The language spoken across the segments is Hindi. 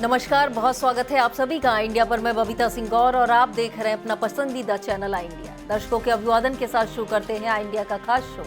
नमस्कार, बहुत स्वागत है आप सभी का इंडिया पर। मैं बबीता सिंह गौर और आप देख रहे हैं अपना पसंदीदा चैनल आई इंडिया। दर्शकों के अभिवादन के साथ शुरू करते हैं आई इंडिया का खास शो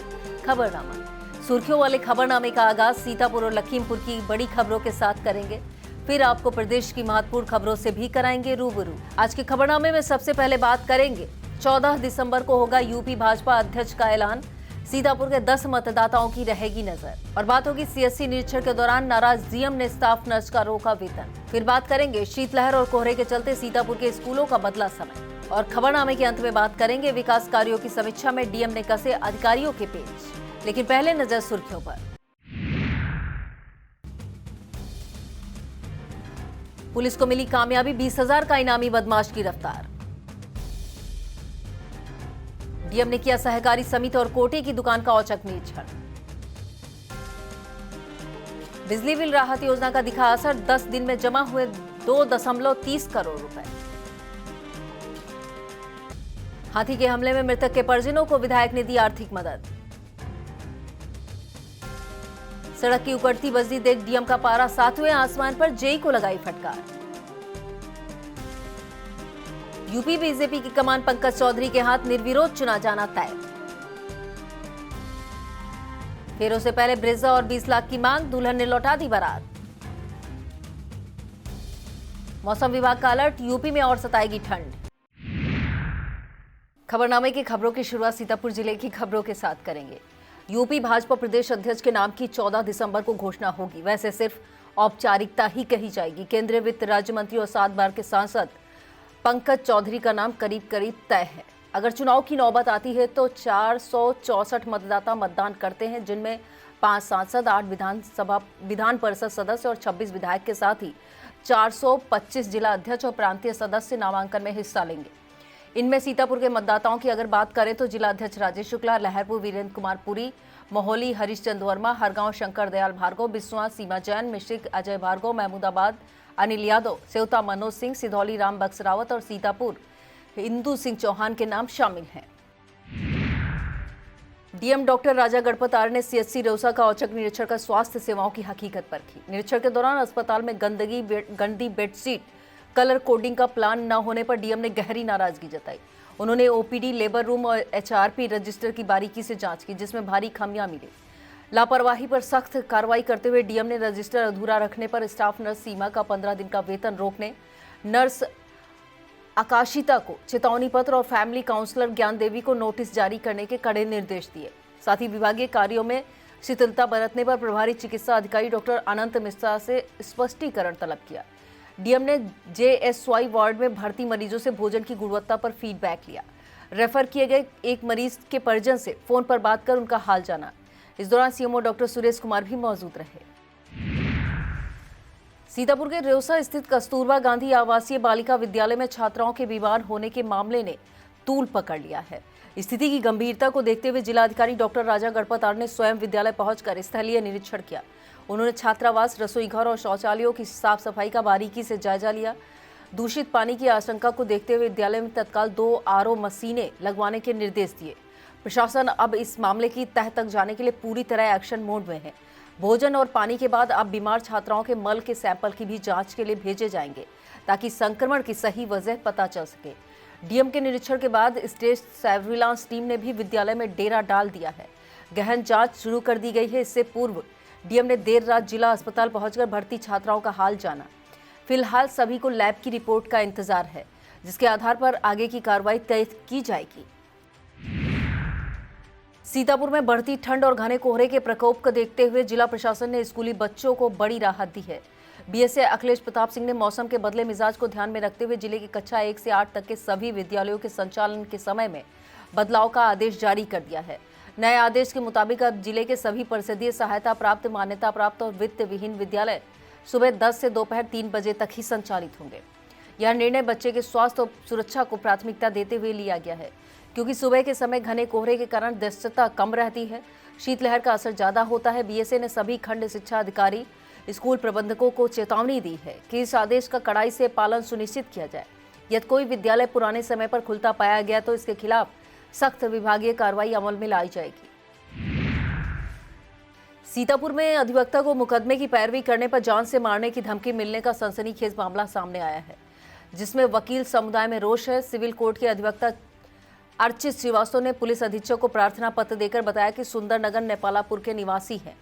खबरनामा। सुर्खियों वाले खबरनामे का आगाज सीतापुर और लखीमपुर की बड़ी खबरों के साथ करेंगे, फिर आपको प्रदेश की महत्वपूर्ण खबरों से भी कराएंगे रूबरू। आज के खबरनामे में सबसे पहले बात करेंगे 14 दिसंबर को होगा यूपी भाजपा अध्यक्ष का ऐलान। सीतापुर के 10 मतदाताओं की रहेगी नजर। और बात होगी सीएससी निरीक्षण के दौरान नाराज डीएम ने स्टाफ नर्स का रोका वेतन। फिर बात करेंगे शीतलहर और कोहरे के चलते सीतापुर के स्कूलों का बदला समय। और खबरनामे के अंत में बात करेंगे विकास कार्यों की समीक्षा में डीएम ने कसे अधिकारियों के पेच। लेकिन पहले नजर सुर्खियों पर। पुलिस को मिली कामयाबी, 20,000 का इनामी बदमाश गिरफ्तार। डीएम ने किया सहकारी समिति और कोटे की दुकान का औचक निरीक्षण। बिजली बिल राहत योजना का दिखा असर, 10 दिन में जमा हुए 2.30 करोड़ रुपए। हाथी के हमले में मृतक के परिजनों को विधायक ने दी आर्थिक मदद। सड़क की उकड़ती बजरी देख डीएम का पारा 7वें आसमान पर, जेई को लगाई फटकार। यूपी बीजेपी की कमान पंकज चौधरी के हाथ, निर्विरोध चुना जाना तय। फेरों से पहले ब्रेजा और 20 लाख की मांग, दुल्हन ने लौटा दी बारात। मौसम विभाग का अलर्ट, यूपी में और सताएगी ठंड। खबरनामे की खबरों की शुरुआत सीतापुर जिले की खबरों के साथ करेंगे। यूपी भाजपा प्रदेश अध्यक्ष के नाम की 14 दिसंबर को घोषणा होगी। वैसे सिर्फ औपचारिकता ही कही जाएगी। केंद्रीय वित्त राज्य मंत्री और 7 बार के सांसद पंकज चौधरी का नाम करीब करीब तय है। अगर चुनाव की नौबत आती है तो 464 मतदाता मतदान करते हैं, जिनमें 5 सांसद, 8 विधान परिषद सदस्य और 26 विधायक के साथ ही 425 जिला अध्यक्ष और प्रांतीय सदस्य नामांकन में हिस्सा लेंगे। इनमें सीतापुर के मतदाताओं की अगर बात करें तो जिला अध्यक्ष राजेश शुक्ला, लहरपुर वीरेंद्र कुमार पुरी, मोहली हरीशचंद्र वर्मा, हरगांव शंकर दयाल भार्गव, बिस्वा सीमा जैन, मिश्रिक अजय भार्गव, महमूदाबाद अनिल यादव, सेवता मनोज सिंह, सिधौली राम बक्स रावत और सीतापुर इंदू सिंह चौहान के नाम शामिल हैं। डीएम डॉक्टर राजा गणपत आर्य ने सीएससी रेउसा का औचक निरीक्षण कर स्वास्थ्य सेवाओं की हकीकत परखी। निरीक्षण के दौरान अस्पताल में गंदी बेडशीट, कलर कोडिंग का प्लान न होने पर डीएम ने गहरी नाराजगी जताई। उन्होंने ओपीडी, लेबर रूम और एचआरपी रजिस्टर की बारीकी से जांच की, जिसमें भारी खामियां मिली। लापरवाही पर सख्त कार्रवाई करते हुए डीएम ने रजिस्टर अधूरा रखने पर स्टाफ नर्स सीमा का 15 दिन का वेतन रोकने, नर्स आकाशिता को चेतावनी पत्र और फैमिली काउंसलर ज्ञान देवी को नोटिस जारी करने के कड़े निर्देश दिए। साथ ही विभागीय कार्यों में शिथिलता बरतने पर प्रभारी चिकित्सा अधिकारी डॉक्टर अनंत मिश्रा से स्पष्टीकरण तलब किया। डीएम ने जेएसवाई वार्ड में भर्ती मरीजों से भोजन की गुणवत्ता पर फीडबैक लिया। रेफर किए गए एक मरीज के परिजन से फोन पर बात कर उनका हाल जाना। इस दौरान सीएमओ डॉक्टर सुरेश कुमार भी मौजूद रहे। सीतापुर के रेउसा स्थित कस्तूरबा गांधी आवासीय बालिका विद्यालय में छात्राओं के बीमार होने के मामले ने तूल पकड़ लिया है। स्थिति की गंभीरता को देखते हुए जिलाधिकारी डॉक्टर राजा गणपत आर्य ने स्वयं विद्यालय पहुंचकर स्थलीय निरीक्षण किया। उन्होंने छात्रावास, रसोई घर और शौचालयों की साफ सफाई का बारीकी से जायजा लिया। दूषित पानी की आशंका को देखते हुए विद्यालय में तत्काल 2 आरओ मशीनें लगवाने के निर्देश दिए। प्रशासन अब इस मामले की तह तक जाने के लिए पूरी तरह एक्शन मोड में है। भोजन और पानी के बाद अब बीमार छात्राओं के मल के सैंपल की भी जांच के लिए भेजे जाएंगे, ताकि संक्रमण की सही वजह पता चल सके। डीएम के निरीक्षण के बाद स्टेट सर्विलांस टीम ने भी विद्यालय में डेरा डाल दिया है। गहन जांच शुरू कर दी गई है। इससे पूर्व डीएम ने देर रात जिला अस्पताल पहुंचकर भर्ती छात्राओं का हाल जाना। फिलहाल सभी को लैब की रिपोर्ट का इंतजार है, जिसके आधार पर आगे की कार्रवाई तय की जाएगी। सीतापुर में बढ़ती ठंड और घने कोहरे के प्रकोप को देखते हुए जिला प्रशासन ने स्कूली बच्चों को बड़ी राहत दी है। बीएसए अखिलेश प्रताप सिंह ने मौसम के बदले मिजाज को ध्यान में रखते हुए जिले की कक्षा 1 से 8 तक के सभी विद्यालयों के संचालन के समय में बदलाव का आदेश जारी कर दिया है। नए आदेश के मुताबिक अब जिले के सभी परिषदीय सहायता प्राप्त, मान्यता प्राप्त और वित्त विहीन विद्यालय सुबह 10 से दोपहर 3 बजे तक ही संचालित होंगे। यह निर्णय बच्चे के स्वास्थ्य और सुरक्षा को प्राथमिकता देते हुए लिया गया है, क्योंकि सुबह के समय घने कोहरे के कारण दृश्यता कम रहती है, शीतलहर का असर ज्यादा होता है। बीएसए ने सभी खंड शिक्षा अधिकारी, स्कूल प्रबंधकों को चेतावनी दी है कि इस आदेश का कड़ाई से पालन सुनिश्चित किया जाए। यदि कोई विद्यालय पुराने समय पर खुलता पाया गया तो इसके खिलाफ सख्त विभागीय कार्रवाई अमल में लाई जाएगी। सीतापुर में अधिवक्ता को मुकदमे की पैरवी करने पर जान से मारने की धमकी मिलने का सनसनीखेज मामला सामने आया है, जिसमें वकील समुदाय में रोष है। सिविल कोर्ट के अधिवक्ता अर्चित श्रीवास्तव ने पुलिस अधीक्षक को प्रार्थना पत्र देकर बताया कि सुंदरनगर नेपालापुर के निवासी हैं।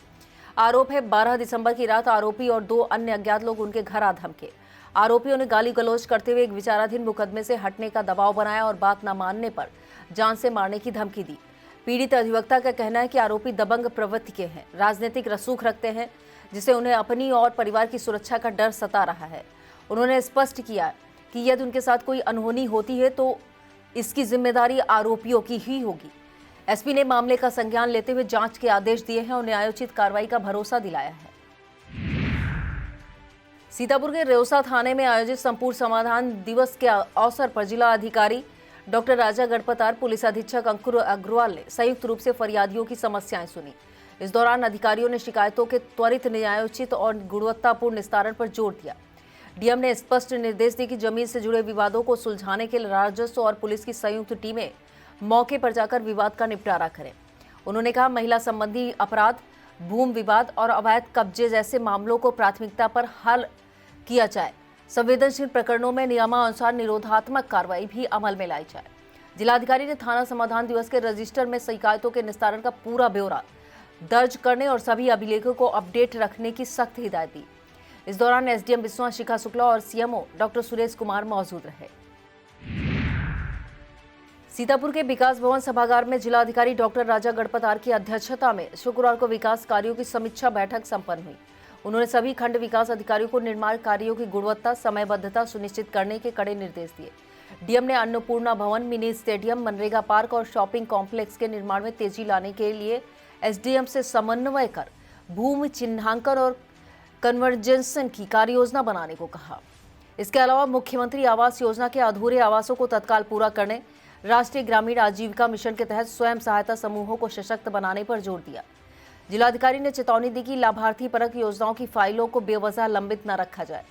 आरोप है 12 दिसंबर की रात आरोपी और 2 अन्य अज्ञात लोग उनके घर आ धमके। आरोपियों ने गाली गलौज करते हुए एक विचाराधीन मुकदमे से हटने का दबाव बनाया और बात न मानने पर जान से मारने की धमकी दी। पीड़ित अधिवक्ता का कहना है कि आरोपी दबंग प्रवृत्ति के हैं, राजनीतिक रसूख रखते हैं, जिससे उन्हें अपनी और परिवार की सुरक्षा का डर सता रहा है। उन्होंने स्पष्ट किया कि यदि उनके साथ कोई अनहोनी होती है तो इसकी जिम्मेदारी आरोपियों की ही होगी। एसपी ने मामले का संज्ञान लेते हुए जांच के आदेश दिए हैं और न्यायोचित कार्रवाई का भरोसा दिलाया है। सीतापुर के रेउसा थाने में आयोजित संपूर्ण समाधान दिवस के अवसर पर जिला अधिकारी डॉक्टर राजा गणपतार, पुलिस अधीक्षक अंकुर अग्रवाल ने संयुक्त रूप से फरियादियों की समस्याएं सुनी। इस दौरान अधिकारियों ने शिकायतों के त्वरित, न्यायोचित और गुणवत्तापूर्ण निस्तारण पर जोर दिया। डीएम ने स्पष्ट निर्देश दिए कि जमीन से जुड़े विवादों को सुलझाने के लिए राजस्व और पुलिस की संयुक्त टीमें मौके पर जाकर विवाद का निपटारा करें। उन्होंने कहा, महिला संबंधी अपराध, भूमि विवाद और अवैध कब्जे जैसे मामलों को प्राथमिकता पर हल किया जाए। संवेदनशील प्रकरणों में नियमानुसार निरोधात्मक कार्रवाई भी अमल में लाई जाए। जिलाधिकारी ने थाना समाधान दिवस के रजिस्टर में शिकायतों के निस्तारण का पूरा ब्यौरा दर्ज करने और सभी अभिलेखों को अपडेट रखने की सख्त हिदायत दी। इस दौरान एसडीएम विश्वनाथ शिखा शुक्ला और सीएमओ डॉक्टर सुरेश कुमार मौजूद रहे। सीतापुर के विकास भवन सभागार में जिलाधिकारी डॉक्टर राजा गणपतार की अध्यक्षता में शुक्रवार को विकास कार्यों की समीक्षा बैठक संपन्न हुई। उन्होंने सभी खंड विकास अधिकारियों को निर्माण कार्यों की गुणवत्ता, समयबद्धता सुनिश्चित करने के कड़े निर्देश दिए। डीएम ने अन्नपूर्णा भवन, मिनी स्टेडियम, मनरेगा पार्क और शॉपिंग कॉम्प्लेक्स के निर्माण में तेजी लाने के लिए एसडीएम से समन्वय कर भूमि चिन्हांकन और कन्वर्जेंसन की कार्य योजना बनाने को कहा। इसके अलावा मुख्यमंत्री आवास योजना के अधूरे आवासों को तत्काल पूरा करने, राष्ट्रीय ग्रामीण आजीविका मिशन के तहत स्वयं सहायता समूहों को सशक्त बनाने पर जोर दिया। जिलाधिकारी ने चेतावनी दी कि लाभार्थी परक योजनाओं की फाइलों को बेवजह लंबित न रखा जाए।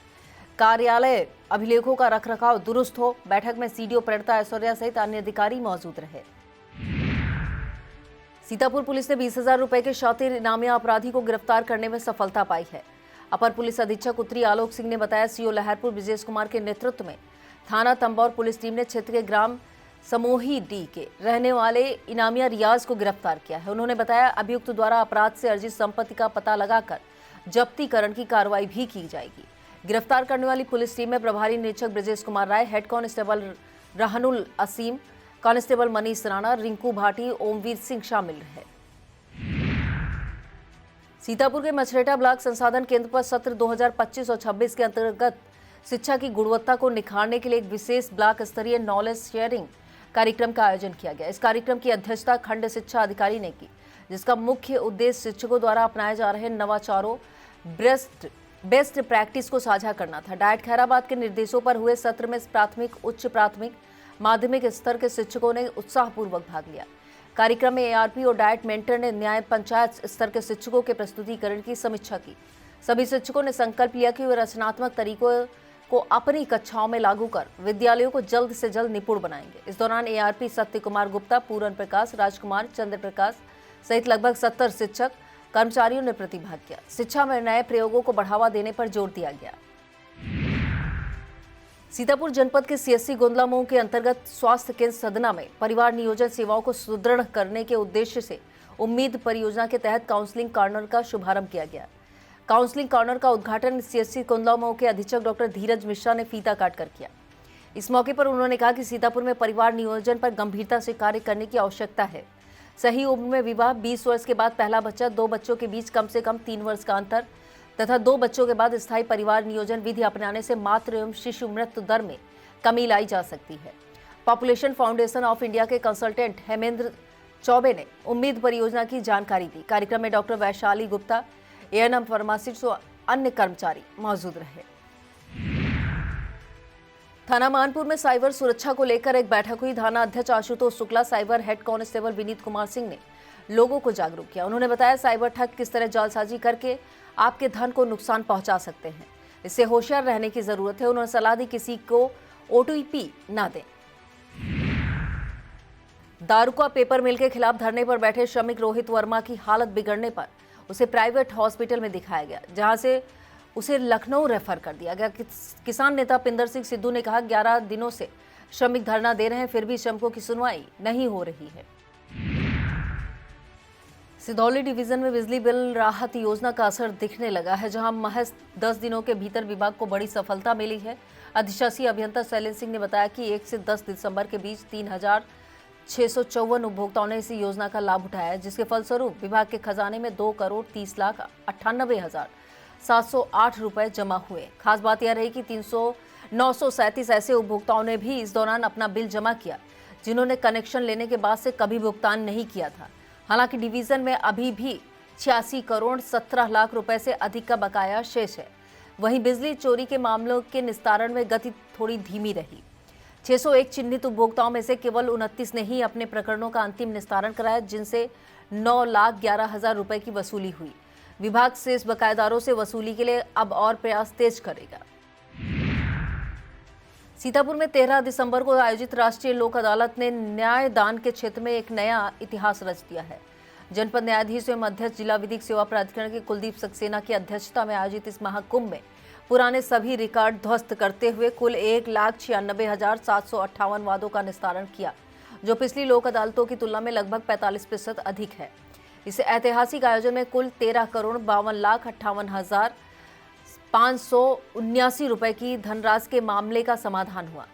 कार्यालय अभिलेखों का रखरखाव दुरुस्त हो। बैठक में सीडीओ प्रणता ऐश्वर्या सहित अन्य अधिकारी मौजूद रहे। सीतापुर पुलिस ने 20,000 रुपए के शातिर इनामिया अपराधी को गिरफ्तार करने में सफलता पाई है। अपर पुलिस अधीक्षक उत्तरी आलोक सिंह ने बताया, सीओ लहरपुर ब्रजेश कुमार के नेतृत्व में थाना तंबौर पुलिस टीम ने क्षेत्र के ग्राम समोही डी के रहने वाले इनामिया रियाज को गिरफ्तार किया है। उन्होंने बताया, अभियुक्त द्वारा अपराध से अर्जित संपत्ति का पता लगाकर जब्तीकरण की कार्रवाई भी की जाएगी। गिरफ्तार करने वाली पुलिस टीम में प्रभारी निरीक्षक ब्रजेश कुमार राय, हेड कांस्टेबल रहनुल असीम, कांस्टेबल मनीष राणा, रिंकू भाटी, ओमवीर सिंह शामिल रहे। सीतापुर के मछरेटा ब्लॉक संसाधन केंद्र पर सत्र 2025 और 26 के अंतर्गत शिक्षा की गुणवत्ता को निखारने के लिए एक विशेष ब्लॉक स्तरीय नॉलेज शेयरिंग कार्यक्रम का आयोजन किया गया। इस कार्यक्रम की अध्यक्षता खंड शिक्षा अधिकारी ने की, जिसका मुख्य उद्देश्य शिक्षकों द्वारा अपनाए जा रहे नवाचारों, बेस्ट प्रैक्टिस को साझा करना था। डायट खैराबाद के निर्देशों पर हुए सत्र में प्राथमिक, उच्च प्राथमिक, माध्यमिक स्तर के शिक्षकों ने उत्साहपूर्वक भाग लिया। कार्यक्रम में एआरपी और डायट मेंटर ने न्याय पंचायत स्तर के शिक्षकों के प्रस्तुतिकरण की समीक्षा की। सभी शिक्षकों ने संकल्प लिया कि वे रचनात्मक तरीकों को अपनी कक्षाओं में लागू कर विद्यालयों को जल्द से जल्द निपुण बनाएंगे। इस दौरान एआरपी सत्य कुमार गुप्ता, पूरन प्रकाश, राजकुमार, चंद्र प्रकाश सहित लगभग 70 शिक्षक कर्मचारियों ने प्रतिभाग किया। शिक्षा में नए प्रयोगों को बढ़ावा देने पर जोर दिया गया। सीतापुर जनपद के सीएससी गोंदलामऊ के अंतर्गत स्वास्थ्य केंद्र सदना में परिवार नियोजन सेवाओं को सुदृढ़ करने के उद्देश्य से उम्मीद परियोजना के तहत काउंसलिंग कॉर्नर का शुभारंभ किया गया। काउंसलिंग कॉर्नर का उद्घाटन सीएससी गोंदलामऊ के अधीक्षक डॉक्टर धीरज मिश्रा ने फीता काटकर किया। इस मौके पर उन्होंने कहा कि सीतापुर में परिवार नियोजन पर गंभीरता से कार्य करने की आवश्यकता है। सही उम्र में विवाह, 20 वर्ष के बाद पहला बच्चा, 2 बच्चों के बीच कम से कम 3 वर्ष का अंतर तथा 2 बच्चों के बाद स्थायी परिवार नियोजन विधि अपनाने से मातृ एवं शिशु मृत्यु दर में कमी लाई जा सकती है। पॉपुलेशन फाउंडेशन ऑफ इंडिया के कंसल्टेंट हेमेंद्र चौबे ने उम्मीद परियोजना की जानकारी दी। कार्यक्रम में doctor Vaishali Gupta, ANM pharmacist और अन्य कर्मचारी मौजूद रहे। थाना मानपुर में साइबर सुरक्षा को लेकर एक बैठक हुई। थाना अध्यक्ष Ashutosh Shukla, cyber head constable Vineet Kumar Singh ने लोगों को जागरूक किया। उन्होंने बताया, साइबर ठग किस तरह जालसाजी करके आपके धन को नुकसान पहुंचा सकते हैं, इससे होशियार रहने की जरूरत है। उन्होंने सलाह दी, किसी को ओटीपी ना दें। दारुका पेपर मिल के खिलाफ धरने पर बैठे श्रमिक रोहित वर्मा की हालत बिगड़ने पर उसे प्राइवेट हॉस्पिटल में दिखाया गया, जहां से उसे लखनऊ रेफर कर दिया गया। किसान नेता पिंदर सिंह सिद्धू ने कहा, 11 दिनों से श्रमिक धरना दे रहे हैं, फिर भी श्रमिकों की सुनवाई नहीं हो रही है। सिधौली डिवीजन में बिजली बिल राहत योजना का असर दिखने लगा है, जहां महज 10 दिनों के भीतर विभाग को बड़ी सफलता मिली है। अधिशासी अभियंता शैलेंद्र सिंह ने बताया कि 1 से 10 दिसंबर के बीच 3,654 उपभोक्ताओं ने इस योजना का लाभ उठाया, जिसके फलस्वरूप विभाग के खजाने में 2,30,98,708 रुपए जमा हुए। खास बात यह रही कि 937 ऐसे उपभोक्ताओं ने भी इस दौरान अपना बिल जमा किया, जिन्होंने कनेक्शन लेने के बाद से कभी भुगतान नहीं किया था। हालांकि डिवीजन में अभी भी 86 करोड़ 17 लाख रुपए से अधिक का बकाया शेष है। वहीं बिजली चोरी के मामलों के निस्तारण में गति थोड़ी धीमी रही। 601 चिन्हित उपभोक्ताओं में से केवल 29 ने ही अपने प्रकरणों का अंतिम निस्तारण कराया, जिनसे 9,11,000 रुपए की वसूली हुई। विभाग से इस बकायेदारों से वसूली के लिए अब और प्रयास तेज करेगा। सीतापुर में 13 दिसंबर को आयोजित राष्ट्रीय लोक अदालत ने न्याय दान के क्षेत्र में एक नया इतिहास रच दिया है। जनपद न्यायाधीश एवं अध्यक्ष जिला विधिक सेवा प्राधिकरण के कुलदीप सक्सेना की अध्यक्षता में आयोजित इस महाकुंभ में पुराने सभी रिकॉर्ड ध्वस्त करते हुए कुल 1,96,758 वादों का निस्तारण किया, जो पिछली लोक अदालतों की तुलना में लगभग 45% अधिक है। इस ऐतिहासिक आयोजन में कुल 13,52,58,579 रुपए की धनराशि के मामले का समाधान हुआ।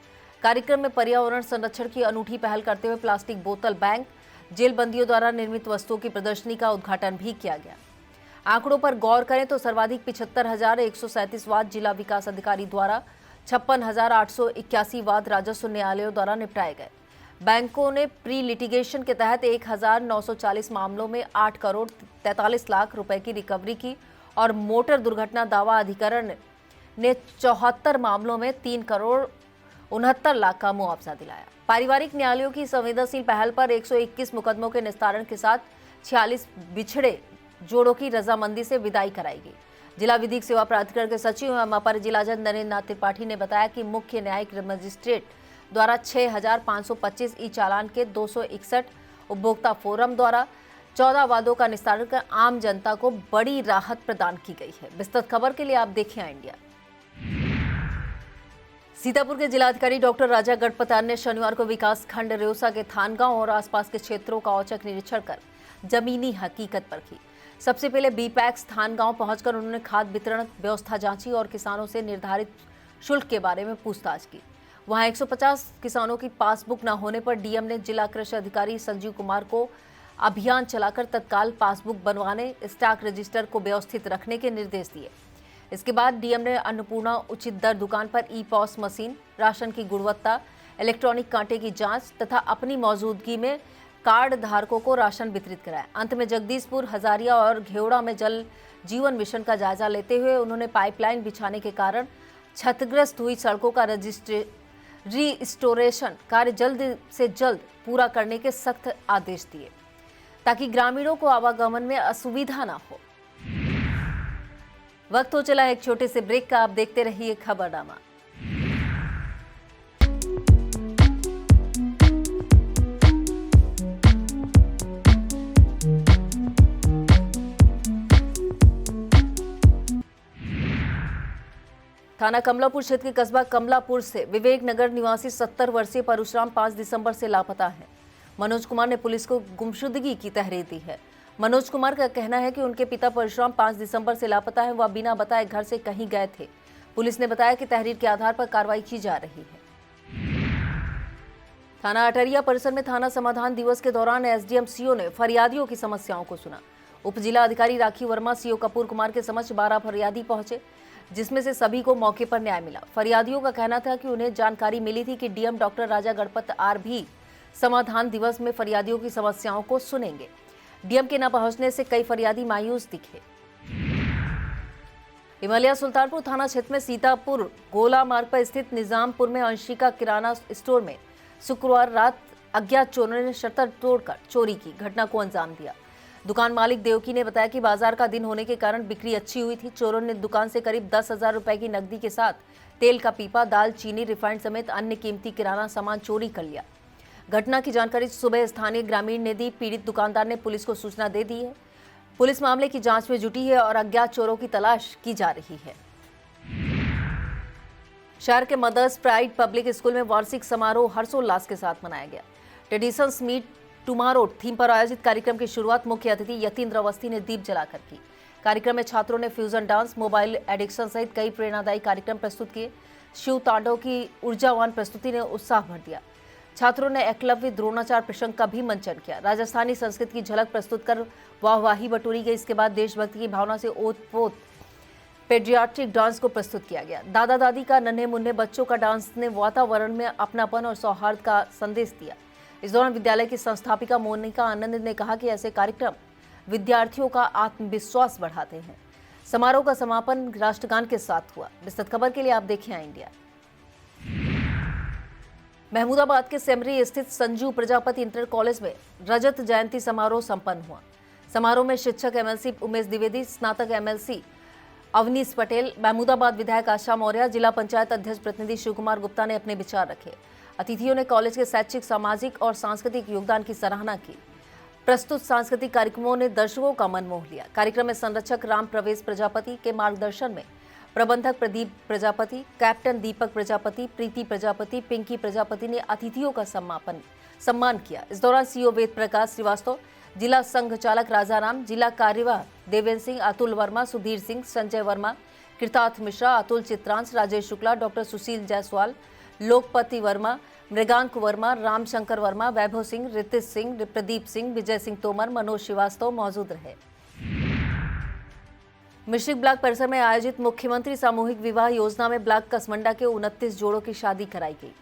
कार्यक्रम में पर्यावरण संरक्षण की अनूठी पहल करते हुए प्लास्टिक बोतल बैंक, जेल बंदियों द्वारा निर्मित वस्तुओं की प्रदर्शनी का उद्घाटन भी किया गया। आंकड़ों पर गौर करें तो सर्वाधिक 75,137 वाद जिला विकास अधिकारी द्वारा, 56,881 वाद राजस्व न्यायालयों द्वारा निपटाए गए। बैंकों ने प्री लिटिगेशन के तहत 1,940 मामलों में 8 करोड़ 43 लाख रुपए की रिकवरी की और मोटर दुर्घटना दावा अधिकरण ने 74 मामलों में 3 करोड़ 69 लाख का मुआवजा दिलाया। पारिवारिक न्यायालयों की संवेदनशील पहल पर 121 मुकदमों के निस्तारण के साथ 46 बिछड़े जोड़ों की रजामंदी से विदाई कराई गई। जिला विधिक सेवा प्राधिकरण के सचिव एवं अपर जिला जज नरेंद्र नाथ त्रिपाठी ने बताया कि मुख्य न्यायिक मजिस्ट्रेट द्वारा 6,525 ई चालान के 261 उपभोक्ता फोरम द्वारा 14 वादों का निस्तारण कर आम जनता को बड़ी राहत प्रदान की गई है। विस्तृत खबर के लिए आप देखें इंडिया। सीतापुर के जिलाधिकारी डॉक्टर राजा गढ़पतार ने शनिवार को विकास खंड रेउसा के थानगांव और आसपास के क्षेत्रों का औचक निरीक्षण कर जमीनी हकीकत परखी। सबसे पहले बीपैक्स थानगांव पहुंचकर उन्होंने खाद वितरण व्यवस्था जांची और किसानों से निर्धारित शुल्क के बारे में पूछताछ की। वहां 150 किसानों की पासबुक न होने पर डीएम ने जिला कृषि अधिकारी संजीव कुमार को अभियान चलाकर तत्काल पासबुक बनवाने, स्टॉक रजिस्टर को व्यवस्थित रखने के निर्देश दिए। इसके बाद डीएम ने अन्नपूर्णा उचित दर दुकान पर ई-पॉस मशीन, राशन की गुणवत्ता, इलेक्ट्रॉनिक कांटे की जांच तथा अपनी मौजूदगी में कार्ड धारकों को राशन वितरित कराया। अंत में जगदीशपुर, हजारिया और घेवड़ा में जल जीवन मिशन का जायजा लेते हुए उन्होंने पाइपलाइन बिछाने के कारण क्षतिग्रस्त हुई सड़कों का रिस्टोरेशन कार्य जल्द से जल्द पूरा करने के सख्त आदेश दिए, ताकि ग्रामीणों को आवागमन में असुविधा न हो। वक्त हो चला एक छोटे से ब्रेक का, आप देखते रहिए खबरनामा। थाना कमलापुर क्षेत्र के कस्बा कमलापुर से विवेक नगर निवासी 70 वर्षीय परशुराम 5 दिसंबर से लापता है। मनोज कुमार ने पुलिस को गुमशुदगी की तहरीर दी है। मनोज कुमार का कहना है कि उनके पिता परशुराम 5 दिसंबर से लापता है। वह बिना बताए घर से कहीं गए थे। पुलिस ने बताया कि तहरीर के आधार पर कार्रवाई की जा रही है। थाना अटरिया परिसर में थाना समाधान दिवस के दौरान एसडीएम सीओ ने फरियादियों की समस्याओं को सुना। उप जिला अधिकारी राखी वर्मा सीओ कपूर कुमार के समक्ष 12 फरियादी पहुंचे, जिसमें से सभी को मौके पर न्याय मिला। फरियादियों का कहना था कि उन्हें जानकारी मिली थी कि डीएम डॉक्टर राजा गढ़पतार भी समाधान दिवस में फरियादियों की समस्याओं को सुनेंगे। डीएम के न पहुंचने से कई फरियादी मायूस दिखे। इमलिया सुल्तानपुर थाना क्षेत्र में सीतापुर गोला मार्ग पर स्थित निजामपुर में अंशिका किराना स्टोर में शुक्रवार रात अज्ञात चोरों ने शटर तोड़कर चोरी की घटना को अंजाम दिया। दुकान मालिक देवकी ने बताया कि बाजार का दिन होने के कारण बिक्री अच्छी हुई थी। चोरों ने दुकान से करीब 10,000 रुपए की नकदी के साथ तेल का पीपा, दाल, चीनी, रिफाइंड समेत अन्य कीमती किराना सामान चोरी कर लिया। घटना की जानकारी सुबह स्थानीय ग्रामीण ने दी। पीड़ित दुकानदार ने पुलिस को सूचना दे दी है। पुलिस मामले की जांच में जुटी है और अज्ञात चोरों की तलाश की जा रही है। शहर के मदर्स प्राइड पब्लिक स्कूल में वार्षिक समारोह हर्षोल्लास के साथ मनाया गया। ट्रेडिशंस मीट टुमारो थीम पर आयोजित कार्यक्रम की शुरुआत मुख्य अतिथि यतीन्द्र अवस्थी ने दीप जलाकर की। कार्यक्रम में छात्रों ने फ्यूजन डांस, मोबाइल एडिक्शन सहित कई प्रेरणादायी कार्यक्रम प्रस्तुत किए। शिव तांडव की ऊर्जावान प्रस्तुति ने उत्साह भर दिया। छात्रों ने एकलव्य द्रोणाचार्य प्रसंग का भी मंचन किया। राजस्थानी संस्कृति की झलक प्रस्तुत कर वाहवाही बटोरी गई। इसके बाद देशभक्ति की भावना से ओतप्रोत पेट्रियाटिक डांस को प्रस्तुत किया गया। दादा दादी का नन्हे मुन्ने बच्चों का डांस ने वातावरण में अपनापन और सौहार्द का संदेश दिया। इस दौरान विद्यालय की संस्थापिका मोनिका आनंद ने कहा कि ऐसे कार्यक्रम विद्यार्थियों का आत्मविश्वास बढ़ाते हैं। समारोह का समापन राष्ट्रगान के साथ हुआ। विस्तृत खबर के लिए आप देखें आई इंडिया। महमूदाबाद के सेमरी स्थित संजू प्रजापति इंटर कॉलेज में रजत जयंती समारोह संपन्न हुआ। समारोह में शिक्षक एमएलसी उमेश द्विवेदी, स्नातक एमएलसी अवनीश पटेल, महमूदाबाद विधायक आशा मौर्य, जिला पंचायत अध्यक्ष प्रतिनिधि शिव कुमार गुप्ता ने अपने विचार रखे। अतिथियों ने कॉलेज के शैक्षिक, सामाजिक और सांस्कृतिक योगदान की सराहना की। प्रस्तुत सांस्कृतिक कार्यक्रमों ने दर्शकों का मन मोह लिया। कार्यक्रम में संरक्षक राम प्रवेश प्रजापति के मार्गदर्शन में प्रबंधक प्रदीप प्रजापति, कैप्टन दीपक प्रजापति, प्रीति प्रजापति, पिंकी प्रजापति ने अतिथियों का सम्मान किया। इस दौरान सीओ वेद प्रकाश श्रीवास्तव, जिला संघ चालक राजाराम, जिला कार्यवाह देवेंद्र सिंह, अतुल वर्मा, सुधीर सिंह, संजय वर्मा, कृतार्थ मिश्रा, अतुल चित्रांश, राजेश शुक्ला, डॉक्टर सुशील जायसवाल, लोकपति वर्मा, मृगांक वर्मा, रामशंकर वर्मा, वैभव सिंह, रितेश सिंह, प्रदीप सिंह, विजय सिंह तोमर, मनोज श्रीवास्तव मौजूद रहे। मिश्रिक ब्लॉक परिसर में आयोजित मुख्यमंत्री सामूहिक विवाह योजना में ब्लॉक कसमंडा के 29 जोड़ों की शादी कराई गई।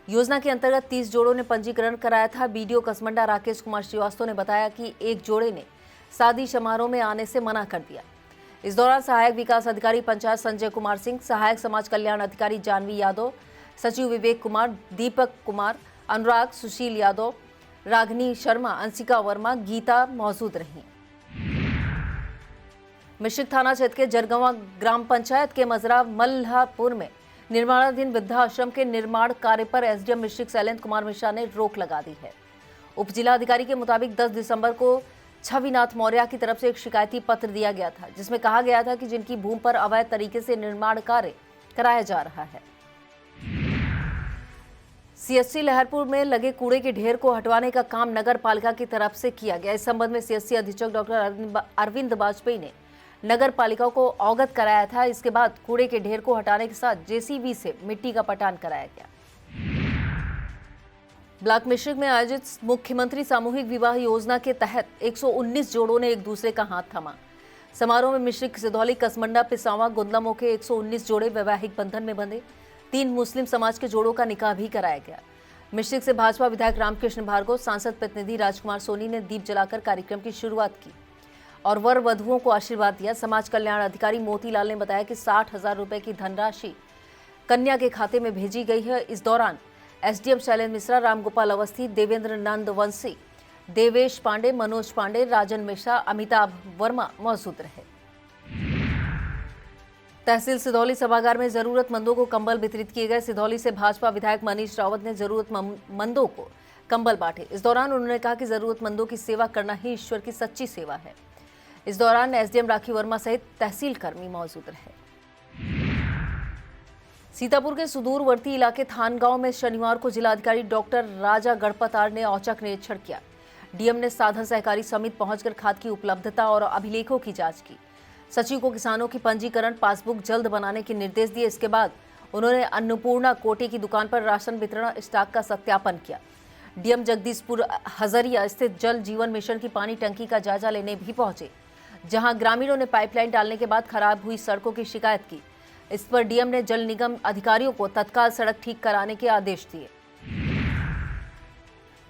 योजना के अंतर्गत 30 जोड़ों ने पंजीकरण कराया था। बीडीओ कसमंडा राकेश कुमार श्रीवास्तव ने बताया कि एक जोड़े ने शादी समारोह में आने से मना कर दिया। इस दौरान सहायक विकास अधिकारी पंचायत संजय कुमार सिंह, सहायक समाज कल्याण अधिकारी जानवी यादव, सचिव विवेक कुमार, दीपक कुमार, अनुराग, सुशील यादव, रागनी शर्मा, अंशिका वर्मा, गीता मौजूद रहीं। मिश्रिक थाना क्षेत्र के जरगवा ग्राम पंचायत के मजरा मल्हापुर में निर्माणाधीन वृद्धाश्रम के निर्माण कार्य पर एसडीएम मिश्रिक शैलेंद्र कुमार मिश्रा ने रोक लगा दी है। उप जिलाधिकारी के मुताबिक 10 दिसंबर को छविनाथ मौर्य की तरफ से एक शिकायती पत्र दिया गया था, जिसमें कहा गया था कि जिनकी भूमि पर अवैध तरीके से निर्माण कार्य कराया जा रहा है। सीएससी लहरपुर में लगे कूड़े के ढेर को हटवाने का काम नगर पालिका की तरफ से किया गया। इस संबंध में सीएससी अधीक्षक डॉक्टर अरविंद वाजपेयी ने नगर पालिका को अवगत कराया था। इसके बाद कूड़े के ढेर को हटाने के साथ जेसीबी से मिट्टी का पटान कराया गया। ब्लॉक मिश्रिक में आयोजित मुख्यमंत्री सामूहिक विवाह योजना के तहत 119 जोड़ों ने एक दूसरे का हाथ थामा। समारोह में मिश्रिक, सिधौली, कसमंडा, पिसावा, गुंदलामो के 119 जोड़े वैवाहिक बंधन में बंधे। 3 मुस्लिम समाज के जोड़ों का निकाह भी कराया गया। मिश्रिक से भाजपा विधायक रामकृष्ण भार्गव, सांसद प्रतिनिधि राजकुमार सोनी ने दीप जलाकर कार्यक्रम की शुरुआत की और वर वधुओं को आशीर्वाद दिया। समाज कल्याण अधिकारी मोतीलाल ने बताया कि 60,000 रुपए की धनराशि कन्या के खाते में भेजी गई है। इस दौरान एसडीएम शैलेंद्र मिश्रा, रामगोपाल अवस्थी, देवेंद्र नंदवंशी, देवेश पांडे, मनोज पांडे, राजन मिश्रा, अमिताभ वर्मा मौजूद रहे। तहसील सिधौली सभागार में जरूरतमंदों को कंबल वितरित किए गए। सिधौली से भाजपा विधायक मनीष रावत ने जरूरतमंदों को कंबल बांटे। इस दौरान उन्होंने कहा कि जरूरतमंदों की सेवा करना ही ईश्वर की सच्ची सेवा है। इस दौरान एसडीएम राखी वर्मा सहित तहसील कर्मी मौजूद रहे। सीतापुर के सुदूरवर्ती इलाके थानगांव में शनिवार को जिलाधिकारी डॉक्टर राजा गणपतार ने औचक निरीक्षण किया। डीएम ने साधन सहकारी समिति पहुंचकर खाद की उपलब्धता और अभिलेखों की जांच की। सचिव को किसानों की पंजीकरण पासबुक जल्द बनाने के निर्देश दिए। इसके बाद उन्होंने अन्नपूर्णा कोटे की दुकान पर राशन वितरण स्टॉक का सत्यापन किया। डीएम जगदीशपुर हजरिया स्थित जल जीवन मिशन की पानी टंकी का जायजा लेने भी पहुंचे, जहां ग्रामीणों ने पाइपलाइन डालने के बाद खराब हुई सड़कों की शिकायत की। इस पर डीएम ने जल निगम अधिकारियों को तत्काल सड़क ठीक कराने के आदेश दिए।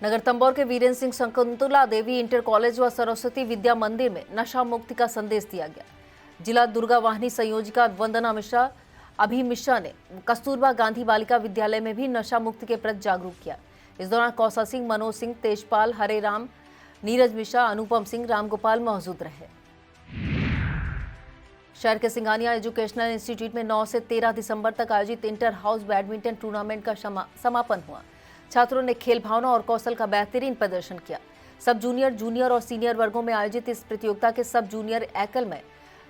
नगर तंबौर के वीरेंद्र सिंह शकुंतला देवी इंटर कॉलेज व सरस्वती विद्या मंदिर में नशा मुक्ति का संदेश दिया गया। जिला दुर्गा वाहिनी संयोजिका वंदना मिश्रा, अभी मिश्रा ने कस्तूरबा गांधी बालिका विद्यालय में भी नशा मुक्ति के प्रति जागरूक किया। इस दौरान कौशल सिंह, मनोज सिंह, तेजपाल, हरे राम, नीरज मिश्रा, अनुपम सिंह, रामगोपाल मौजूद रहे। शहर के सिंघानिया एजुकेशनल इंस्टीट्यूट में 9 से 13 दिसंबर तक आयोजित इंटर हाउस बैडमिंटन टूर्नामेंट का समापन हुआ। छात्रों ने खेल भावना और कौशल का बेहतरीन प्रदर्शन किया। सब जूनियर, जूनियर और सीनियर वर्गों में आयोजित इस प्रतियोगिता के सब जूनियर एकल में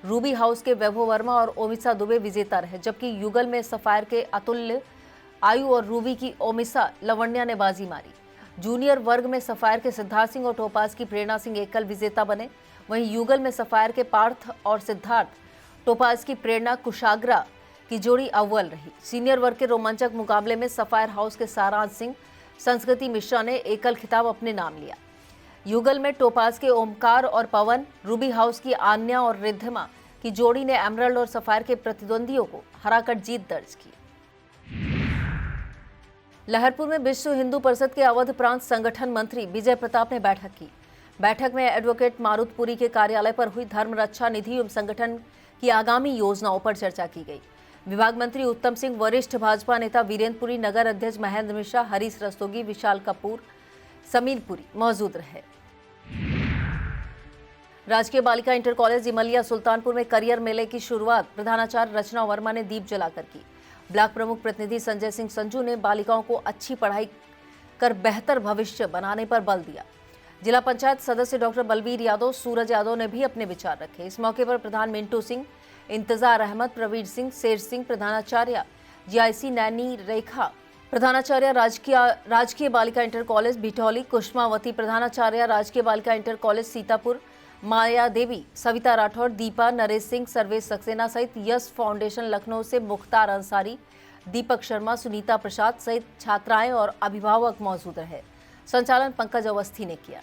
रूबी हाउस के वैभव वर्मा और ओमिसा दुबे विजेता रहे, जबकि युगल में सफायर के अतुल्य आयु और रूबी की ओमिसा लवण्या ने बाजी मारी। जूनियर वर्ग में सफायर के सिद्धार्थ सिंह और टोपाज की प्रेरणा सिंह एकल विजेता बने। वहीं युगल में सफायर के पार्थ और सिद्धार्थ, टोपाज की प्रेरणा कुशाग्रा की जोड़ी अव्वल रही। सीनियर वर्ग के रोमांचक मुकाबले में सफायर हाउस के सारांश सिंह, संस्कृति मिश्रा ने एकल खिताब अपने नाम लिया। युगल में टोपाज के ओमकार और पवन, रूबी हाउस की आन्या और रिद्धिमा की जोड़ी ने एमरल्ड और सफायर के प्रतिद्वंदियों को हराकर जीत दर्ज की। लहरपुर में विश्व हिंदू परिषद के अवध प्रांत संगठन मंत्री विजय प्रताप ने बैठक की। बैठक में एडवोकेट मारुतपुरी के कार्यालय पर हुई धर्म रक्षा निधि एवं संगठन की आगामी योजनाओं पर चर्चा की गई। विभाग मंत्री उत्तम सिंह, वरिष्ठ भाजपा नेता वीरेंद्रपुरी, नगर अध्यक्ष महेंद्र मिश्रा, हरीश रस्तोगी, विशाल कपूर, समीरपुरी मौजूद रहे। राजकीय बालिका इंटर कॉलेज इमलिया सुल्तानपुर में करियर मेले की शुरुआत प्रधानाचार्य रचना वर्मा ने दीप जलाकर की। ब्लॉक प्रमुख प्रतिनिधि संजय सिंह संजू ने बालिकाओं को अच्छी पढ़ाई कर बेहतर भविष्य बनाने पर बल दिया। जिला पंचायत सदस्य डॉक्टर बलबीर यादव, सूरज यादव ने भी अपने विचार रखे। इस मौके पर प्रधान मिंटू सिंह, इंतजार अहमद, प्रवीर सिंह, शेर सिंह, प्रधानाचार्य जीआईसी नैनी रेखा, प्रधानाचार्य राजकीय बालिका इंटर कॉलेज बिठौली कुष्मावती, प्रधानाचार्य राजकीय बालिका इंटर कॉलेज सीतापुर माया देवी, सविता राठौर, दीपा, नरेश सिंह, सर्वेश सक्सेना सहित यश फाउंडेशन लखनऊ से मुख्तार अंसारी, दीपक शर्मा, सुनीता प्रसाद सहित छात्राएं और अभिभावक मौजूद रहे। संचालन पंकज अवस्थी ने किया।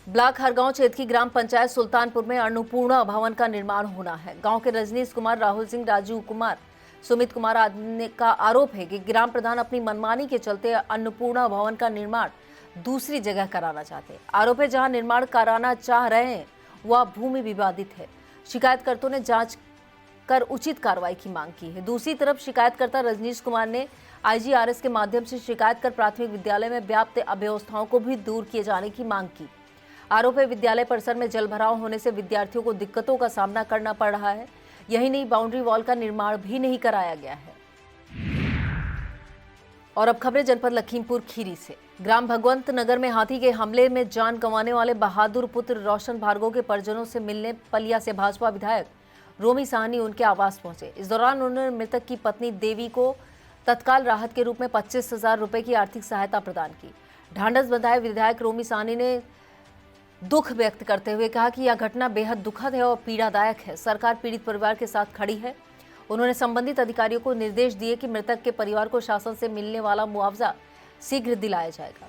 ब्लॉक हरगांव क्षेत्र की ग्राम पंचायत सुल्तानपुर में अन्नपूर्णा भवन का निर्माण होना है। गांव के रजनीश कुमार, राहुल सिंह, राजू कुमार, सुमित कुमार आदि का आरोप है कि ग्राम प्रधान अपनी मनमानी के चलते अन्नपूर्णा भवन का निर्माण दूसरी जगह कराना चाहते हैं। आरोप है जहां निर्माण कराना चाह रहे हैं वह भूमि विवादित है। शिकायतकर्ताओं ने जांच कर उचित कार्रवाई की मांग की है। दूसरी तरफ शिकायतकर्ता रजनीश कुमार ने आईजीआरएस के माध्यम से शिकायत कर प्राथमिक विद्यालय में व्याप्त अव्यवस्थाओं को भी दूर किए जाने की मांग की। आरोप है विद्यालय परिसर में जलभराव होने से विद्यार्थियों को दिक्कतों का सामना करना पड़ रहा है। यही नहीं, बाउंड्री वॉल का निर्माण भी नहीं कराया गया है। और अब खबरें जनपद लखीमपुर खीरी से। ग्राम भगवंत नगर में हाथी के हमले में जान गंवाने वाले बहादुर पुत्र रोशन भार्गव के परिजनों से मिलने पलिया से भाजपा विधायक रोमी साहनी उनके आवास पहुंचे। इस दौरान उन्होंने मृतक की पत्नी देवी को तत्काल राहत के रूप में 25,000 रुपए की आर्थिक सहायता प्रदान की। ढांढस बंधाए विधायक रोमी साहनी ने दुख व्यक्त करते हुए कहा कि यह घटना बेहद दुखद है और पीड़ादायक है। सरकार पीड़ित परिवार के साथ खड़ी है। उन्होंने संबंधित अधिकारियों को निर्देश दिए कि मृतक के परिवार को शासन से मिलने वाला मुआवजा शीघ्र दिलाया जाएगा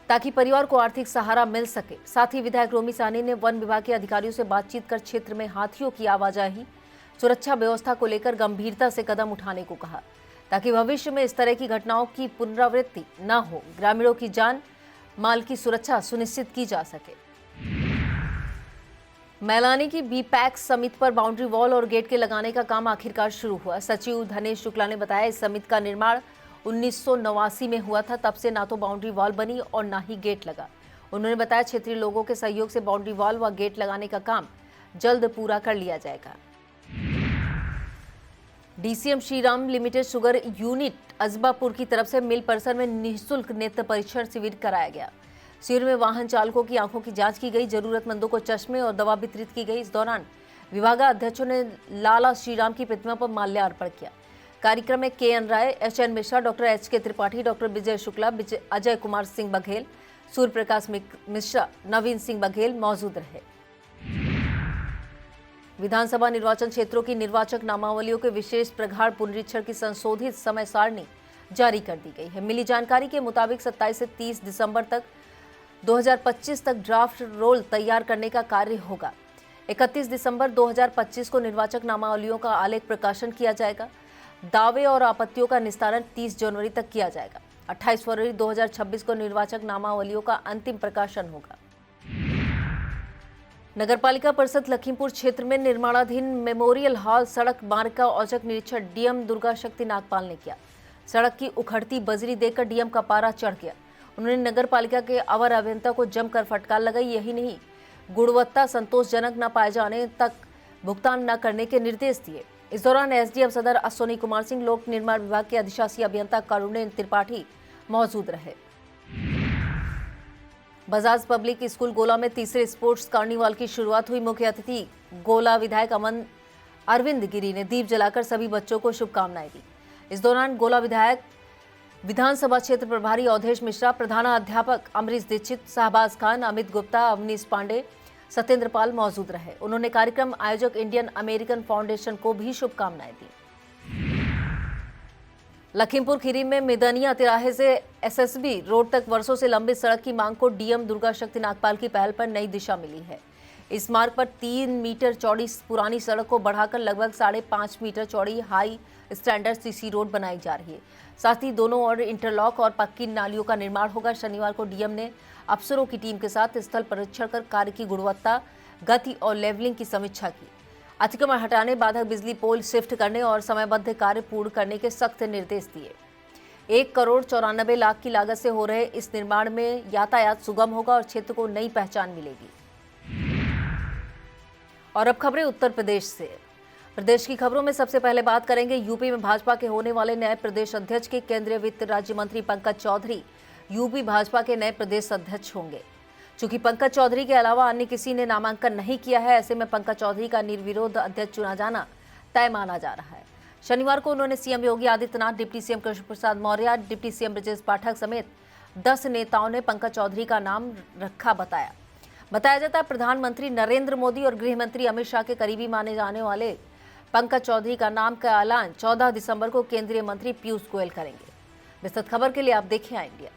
ताकि परिवार को आर्थिक सहारा मिल सके। साथ ही विधायक रोमी साहनी ने वन विभाग के अधिकारियों से बातचीत कर क्षेत्र में हाथियों की आवाजाही, सुरक्षा व्यवस्था को लेकर गंभीरता से कदम उठाने को कहा ताकि भविष्य में इस तरह की घटनाओं की पुनरावृत्ति न हो, ग्रामीणों की जान माल की सुरक्षा सुनिश्चित की जा सके। मैलानी की बीपैक्स समिति पर बाउंड्री वॉल और गेट के लगाने का काम आखिरकार शुरू हुआ। सचिव धनेश शुक्ला ने बताया इस समिति का निर्माण 1989 में हुआ था। तब से ना तो बाउंड्री वॉल बनी और ना ही गेट लगा। उन्होंने बताया क्षेत्रीय लोगों के सहयोग से बाउंड्री वॉल व गेट लगाने का काम जल्द पूरा कर लिया जाएगा। DCM Shriram limited sugar unit Ajabpur की तरफ से मिल परिसर में निःशुल्क नेत्र परीक्षण शिविर कराया गया। शिविर में वाहन चालकों की आंखों की जांच की गई, जरूरतमंदों को चश्मे और दवा वितरित की गई। इस दौरान विभागाध्यक्षों ने लाला श्रीराम की प्रतिमा पर माल्यार्पण किया। कार्यक्रम में KN Rai, HN Mishra, doctor HK Tripathi, doctor Vijay Shukla, Ajay Kumar Singh Baghel, Surya Prakash Mishra, Naveen Singh Baghel मौजूद रहे। विधानसभा निर्वाचन क्षेत्रों की निर्वाचक नामावलियों के विशेष प्रगाढ़ पुनरीक्षण की संशोधित समय सारणी जारी कर दी गई है। मिली जानकारी के मुताबिक 27 से 30 दिसंबर तक 2025 तक ड्राफ्ट रोल तैयार करने का कार्य होगा। 31 दिसंबर 2025 को निर्वाचक नामावलियों का आलेख प्रकाशन किया जाएगा। दावे और आपत्तियों का निस्तारण 30 जनवरी तक किया जाएगा। 28 फरवरी 2026 को निर्वाचक नामावलियों का अंतिम प्रकाशन होगा। नगरपालिका परिषद लखीमपुर क्षेत्र में निर्माणाधीन मेमोरियल हॉल सड़क मार्ग का औचक निरीक्षण डीएम दुर्गा शक्ति नागपाल ने किया। सड़क की उखड़ती बजरी देखकर डीएम का पारा चढ़ गया। उन्होंने नगरपालिका के अवर अभियंता को जमकर फटकार लगाई। यही नहीं, गुणवत्ता संतोषजनक न पाए जाने तक भुगतान न करने के निर्देश दिए। इस दौरान एसडीएम सदर अश्विनी कुमार सिंह, लोक निर्माण विभाग के अधिशासी अभियंता करुणेन्द्र त्रिपाठी मौजूद रहे। बजाज पब्लिक स्कूल गोला में तीसरे स्पोर्ट्स कार्निवाल की शुरुआत हुई। मुख्य अतिथि गोला विधायक अरविंद गिरी ने दीप जलाकर सभी बच्चों को शुभकामनाएं दी। इस दौरान गोला विधायक विधानसभा क्षेत्र प्रभारी अवधेश मिश्रा, प्रधानाध्यापक अमरीश दीक्षित, शहबाज खान, अमित गुप्ता, अवनीश पांडे, सत्येंद्र पाल मौजूद रहे। उन्होंने कार्यक्रम आयोजक इंडियन अमेरिकन फाउंडेशन को भी शुभकामनाएं दी। लखीमपुर खीरी में मिदनिया तिराहे से एसएसबी रोड तक वर्षों से लंबी सड़क की मांग को डीएम दुर्गा शक्ति नागपाल की पहल पर नई दिशा मिली है। इस मार्ग पर 3 मीटर चौड़ी पुरानी सड़क को बढ़ाकर लगभग 5.5 मीटर चौड़ी हाई स्टैंडर्ड सीसी रोड बनाई जा रही है। साथ ही दोनों ओर इंटरलॉक और पक्की नालियों का निर्माण होगा। शनिवार को डीएम ने अफसरों की टीम के साथ स्थल परीक्षण कर कार्य की गुणवत्ता, गति और लेवलिंग की समीक्षा की। अतिक्रमण हटाने, बाधक बिजली पोल शिफ्ट करने और समयबद्ध कार्य पूर्ण करने के सख्त निर्देश दिए। 1,94,00,000 की लागत से हो रहे इस निर्माण में यातायात सुगम होगा और क्षेत्र को नई पहचान मिलेगी। और अब खबरें उत्तर प्रदेश से। प्रदेश की खबरों में सबसे पहले बात करेंगे यूपी में भाजपा के होने वाले नए प्रदेश अध्यक्ष की। केंद्रीय वित्त राज्य मंत्री पंकज चौधरी यूपी भाजपा के नए प्रदेश अध्यक्ष होंगे। चूंकि पंकज चौधरी के अलावा अन्य किसी ने नामांकन नहीं किया है, ऐसे में पंकज चौधरी का निर्विरोध अध्यक्ष चुना जाना तय माना जा रहा है। शनिवार को उन्होंने CM Yogi Adityanath, deputy CM Krishna Prasad Maurya, deputy CM Brajesh Pathak समेत 10 नेताओं ने पंकज चौधरी का नाम रखा बताया जाता है प्रधानमंत्री नरेंद्र मोदी और गृह मंत्री अमित शाह के करीबी माने जाने वाले पंकज चौधरी का नाम का ऐलान 14 दिसंबर को केंद्रीय मंत्री पीयूष गोयल करेंगे। विस्तृत खबर के लिए आप देखें इंडिया।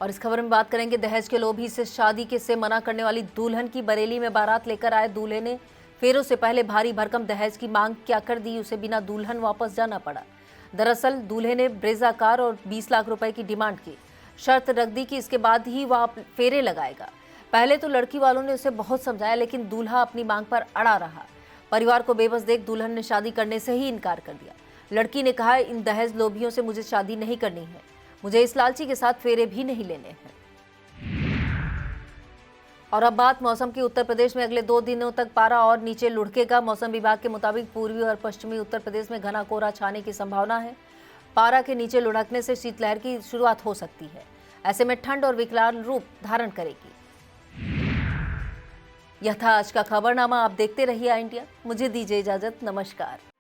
और इस खबर में बात करेंगे दहेज के लोभी से शादी के से मना करने वाली दुल्हन की। बरेली में बारात लेकर आए दूल्हे ने फेरों से पहले भारी भरकम दहेज की मांग क्या कर दी, उसे बिना दुल्हन वापस जाना पड़ा। दरअसल दूल्हे ने ब्रेजा कार और 20 लाख रुपए की डिमांड की। शर्त रख दी कि इसके बाद ही वह फेरे लगाएगा। पहले तो लड़की वालों ने उसे बहुत समझाया, लेकिन दूल्हा अपनी मांग पर अड़ा रहा। परिवार को बेबस देख दुल्हन ने शादी करने से ही इनकार कर दिया। लड़की ने कहा, इन दहेज लोभियों से मुझे शादी नहीं करनी है, मुझे इस लालची के साथ फेरे भी नहीं लेने हैं। और अब बात मौसम की। उत्तर प्रदेश में अगले 2 दिनों तक पारा और नीचे लुढ़केगा। मौसम विभाग के मुताबिक पूर्वी और पश्चिमी उत्तर प्रदेश में घना कोहरा छाने की संभावना है। पारा के नीचे लुढ़कने से शीतलहर की शुरुआत हो सकती है। ऐसे में ठंड और विकराल रूप धारण करेगी। यह था आज का खबरनामा। आप देखते रहिए इंडिया। मुझे दीजिए इजाजत। नमस्कार।